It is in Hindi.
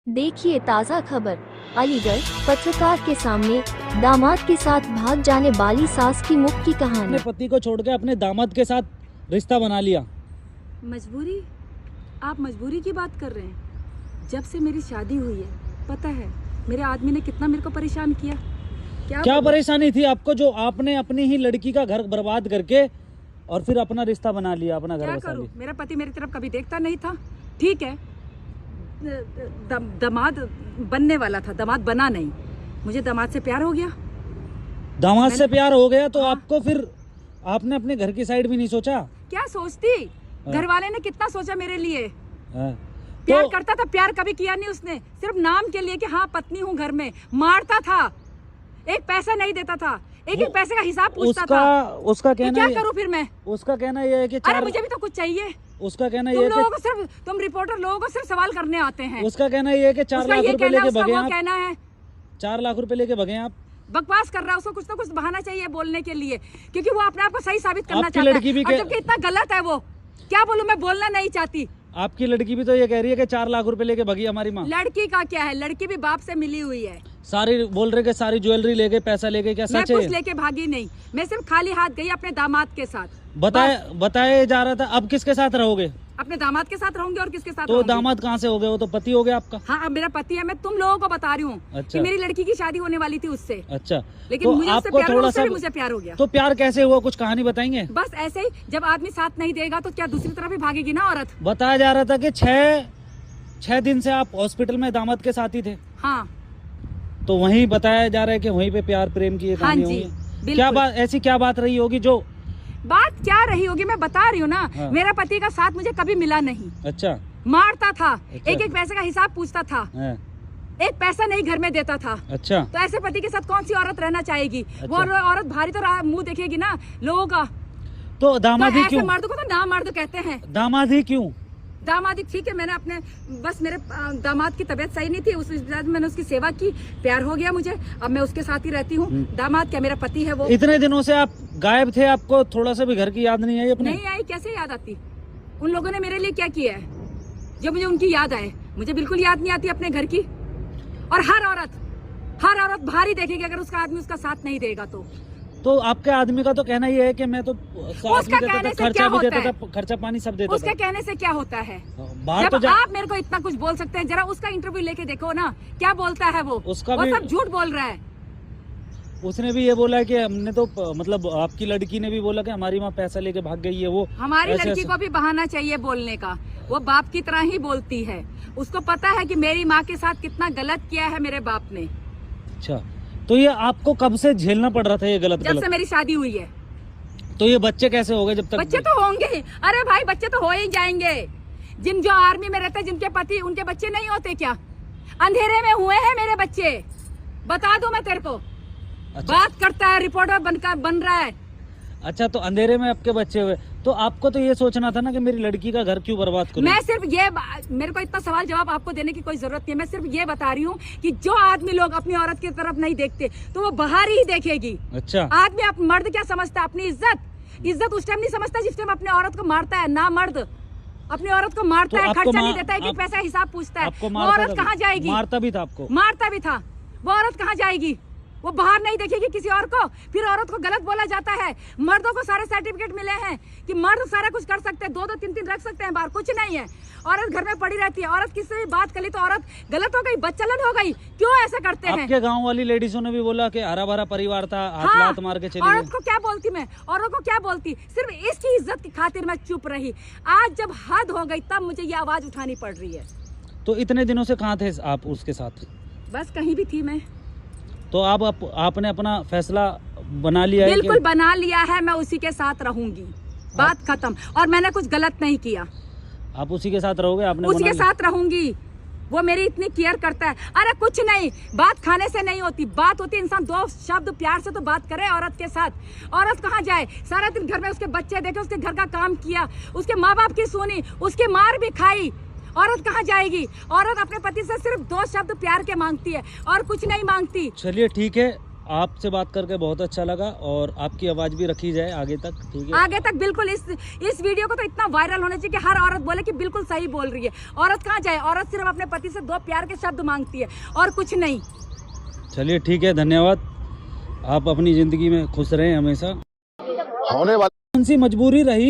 देखिए ताज़ा खबर। अलीगढ़ पत्रकार के सामने दामाद के साथ भाग जाने वाली सास की मुख की कहानी। अपने पति को छोड़ के अपने दामाद के साथ रिश्ता बना लिया। मजबूरी? आप मजबूरी की बात कर रहे हैं? जब से मेरी शादी हुई है, पता है मेरे आदमी ने कितना मेरे को परेशान किया। क्या परेशानी थी आपको जो आपने अपनी ही लड़की का घर बर्बाद करके और फिर अपना रिश्ता बना लिया, अपना घर बसा लिया? मेरा पति मेरी तरफ कभी देखता नहीं था। ठीक है, दामाद बनने वाला था, दामाद बना नहीं। मुझे दामाद से प्यार हो गया। दामाद से प्यार हो गया तो आपको फिर आपने अपने घर की साइड भी नहीं सोचा? क्या सोचती? घर वाले ने कितना सोचा मेरे लिए। प्यार तो करता था, प्यार कभी किया नहीं उसने। सिर्फ नाम के लिए कि हाँ पत्नी हूँ घर में। मारता था, एक पैसा नहीं देता था, एक पैसे का हिसाब पूछता था। उसका कहना क्या करूँ फिर मैं? उसका कहना ये है कि अरे मुझे भी तो कुछ चाहिए। उसका कहना ये है कि तुम रिपोर्टर लोगों को सिर्फ सवाल करने आते हैं। उसका कहना ये है कि 4 लाख रुपए लेके भगे आप। कहना है 4 लाख रुपए लेके भगे आप। बकवास कर रहा है। उसको कुछ ना कुछ बहाना चाहिए बोलने के लिए, क्योंकि वो अपने आप को सही साबित करना आपकी चाहता लड़की भी है। जबकि इतना गलत है वो। क्या बोलूं, मैं बोलना नहीं चाहती। आपकी लड़की भी तो ये कह रही है कि 4 लाख रुपए लेके भगी हमारी माँ। लड़की का क्या है? लड़की भी बाप से मिली हुई है। सारी बोल रहे कि सारी ज्वेलरी लेके, पैसा लेके। क्या मैं सच है? कुछ लेके भागी नहीं, मैं सिर्फ खाली हाथ गई अपने दामाद के साथ। बताया जा रहा था। अब किसके साथ रहोगे? अपने दामाद के साथ रहूंगी। और किसके साथ तो रहूंगी? दामाद कहाँ से हो गए? वो तो पति हो गया आपका। हाँ, अब मेरा पति है। मैं तुम लोगों को बता रही हूँ अच्छा। कि मेरी लड़की की शादी होने वाली थी उससे। अच्छा, लेकिन तो मुझे उससे आपको प्यार हुआ, थोड़ा उससे सा भी मुझे प्यार हो गया। तो प्यार कैसे हुआ? कुछ कहानी बताएंगे? बस ऐसे ही, जब आदमी साथ नहीं देगा तो क्या दूसरी तरफ भी भागेगी ना औरत। बताया जा रहा था कि 6 दिन से आप हॉस्पिटल में दामाद के साथ ही थे। हाँ, तो वहीं बताया जा रहा है कि वहीं पे प्यार प्रेम की कहानी हुई है। क्या बात, ऐसी क्या बात रही होगी? जो बात क्या रही होगी मैं बता रही हूँ ना। हाँ। मेरा पति का साथ मुझे कभी मिला नहीं। अच्छा। मारता था। अच्छा। एक पैसे का हिसाब पूछता था। है। एक पैसा नहीं घर में देता था। अच्छा। तो ऐसे पति के साथ कौन सी औरत रहना चाहेगी? अच्छा। वो औरत भारी तो मुंह देखेगी ना लोगों का। तो दामादी तो क्यों? मर्द को तो ना मर्द कहते हैं। दामादी क्यों? दामादी ठीक है, मैंने अपने बस मेरे दामाद की तबीयत सही नहीं थी, उस वजह से मैंने उसकी सेवा की। प्यार हो गया मुझे, अब मैं उसके साथ ही रहती हूँ। दामाद क्या, मेरा पति है वो। इतने दिनों से आप गायब थे, आपको थोड़ा सा भी घर की याद नहीं आई अपने? नहीं आई, कैसे याद आती? उन लोगों ने मेरे लिए क्या किया है जो मुझे उनकी याद आए? मुझे बिल्कुल याद नहीं आती अपने घर की। और हर औरत भारी देखेगी अगर उसका आदमी उसका साथ नहीं देगा तो आपके आदमी का तो कहना ये है कि मैं तो उसका कहने से क्या होता है? खर्चा पानी सब देता था। उसके कहने से क्या होता है? बाहर जब आप मेरे को इतना कुछ बोल सकते हैं, जरा उसका इंटरव्यू लेके देखो ना, क्या बोलता है वो। उसका वो भी सब झूठ बोल रहा है। उसने भी ये बोला कि हमने तो मतलब आपकी लड़की ने भी बोला कि हमारी माँ पैसा लेके भाग गई है। वो हमारी लड़की को भी बहाना चाहिए बोलने का। वो बाप की तरह ही बोलती है। उसको पता है कि मेरी माँ के साथ कितना गलत किया है मेरे बाप ने। अच्छा, तो ये आपको कब से झेलना पड़ रहा था ये गलत? जब से मेरी शादी हुई है। तो ये बच्चे कैसे हो गए जब तक? बच्चे तो होंगे। अरे भाई, बच्चे तो हो ही जाएंगे। जो आर्मी में रहते हैं, जिनके पति, उनके बच्चे नहीं होते क्या? अंधेरे में हुए हैं मेरे बच्चे, बता दूं मैं तेरे को। अच्छा। बात करता है, रिपोर्टर बन रहा है। अच्छा, तो अंधेरे में आपके बच्चे हुए तो आपको तो ये सोचना था ना कि मेरी लड़की का घर क्यों बर्बाद करूं? मैं सिर्फ मेरे को इतना सवाल जवाब आपको देने की कोई जरूरत नहीं है। मैं सिर्फ ये बता रही हूँ कि जो आदमी लोग अपनी औरत की तरफ नहीं देखते तो वो बाहर ही देखेगी। अच्छा। आदमी मर्द क्या समझता है? अपनी इज्जत उस टाइम नहीं समझता जिस टाइम अपने औरत को मारता है। ना मर्द अपनी औरत को मारता तो है, खर्चा नहीं देता है, कि पैसा हिसाब पूछता है। वो औरत कहाँ जाएगी? मारता भी था आपको? मारता भी था। वो औरत कहाँ जाएगी? वो बाहर नहीं देखेगी किसी और को। फिर औरत को गलत बोला जाता है। मर्दों को सारे सर्टिफिकेट मिले हैं कि मर्द सारा कुछ कर सकते हैं, 2-2 3-3 रख सकते हैं बाहर, कुछ नहीं है। औरत घर में पड़ी रहती है। औरत किससे भी बात कर ली तो औरत गलत हो गई, बदचलन हो गई। क्यों ऐसा करते हैं? आपके गांव वाली लेडीजों ने भी बोला कि हरा भरा परिवार था, हाथ लात मार के चली गई। औरत को क्या बोलती मैं? औरत को क्या बोलती? सिर्फ इसकी इज्जत की खातिर मैं चुप रही। आज जब हद हो गई तब मुझे ये आवाज उठानी पड़ रही है। तो इतने दिनों से कहाँ थे आप उसके साथ? बस कहीं भी थी मैं। तो आपने अपना फैसला बना लिया है? बिल्कुल बना लिया है, मैं उसी के साथ रहूंगी। बात खत्म। और मैंने कुछ गलत नहीं किया। आप उसी के साथ रहोगे? आपने उसी के साथ रहूंगी। वो मेरी इतनी केयर करता है। अरे कुछ नहीं, बात खाने से नहीं होती, बात होती इंसान 2 शब्द प्यार से तो बात करे औरत के साथ। औरत कहाँ जाए? सारा दिन घर में उसके बच्चे देखे, उसके घर का काम किया, उसके माँ बाप की सुनी, उसकी मार भी खाई। औरत कहाँ जाएगी? औरत अपने पति से सिर्फ 2 शब्द प्यार के मांगती है और कुछ नहीं मांगती। चलिए ठीक है, आपसे बात करके बहुत अच्छा लगा और आपकी आवाज़ भी रखी जाए आगे तक, ठीक है? आगे तक बिल्कुल। इस वीडियो को तो इतना वायरल होना चाहिए कि हर औरत बोले कि बिल्कुल सही बोल रही है। औरत कहाँ जाए, औरत सिर्फ अपने पति से 2 प्यार के शब्द मांगती है और कुछ नहीं। चलिए ठीक है, धन्यवाद। आप अपनी ज़िंदगी में खुश रहें हमेशा। होने वाले कौन सी मजबूरी रही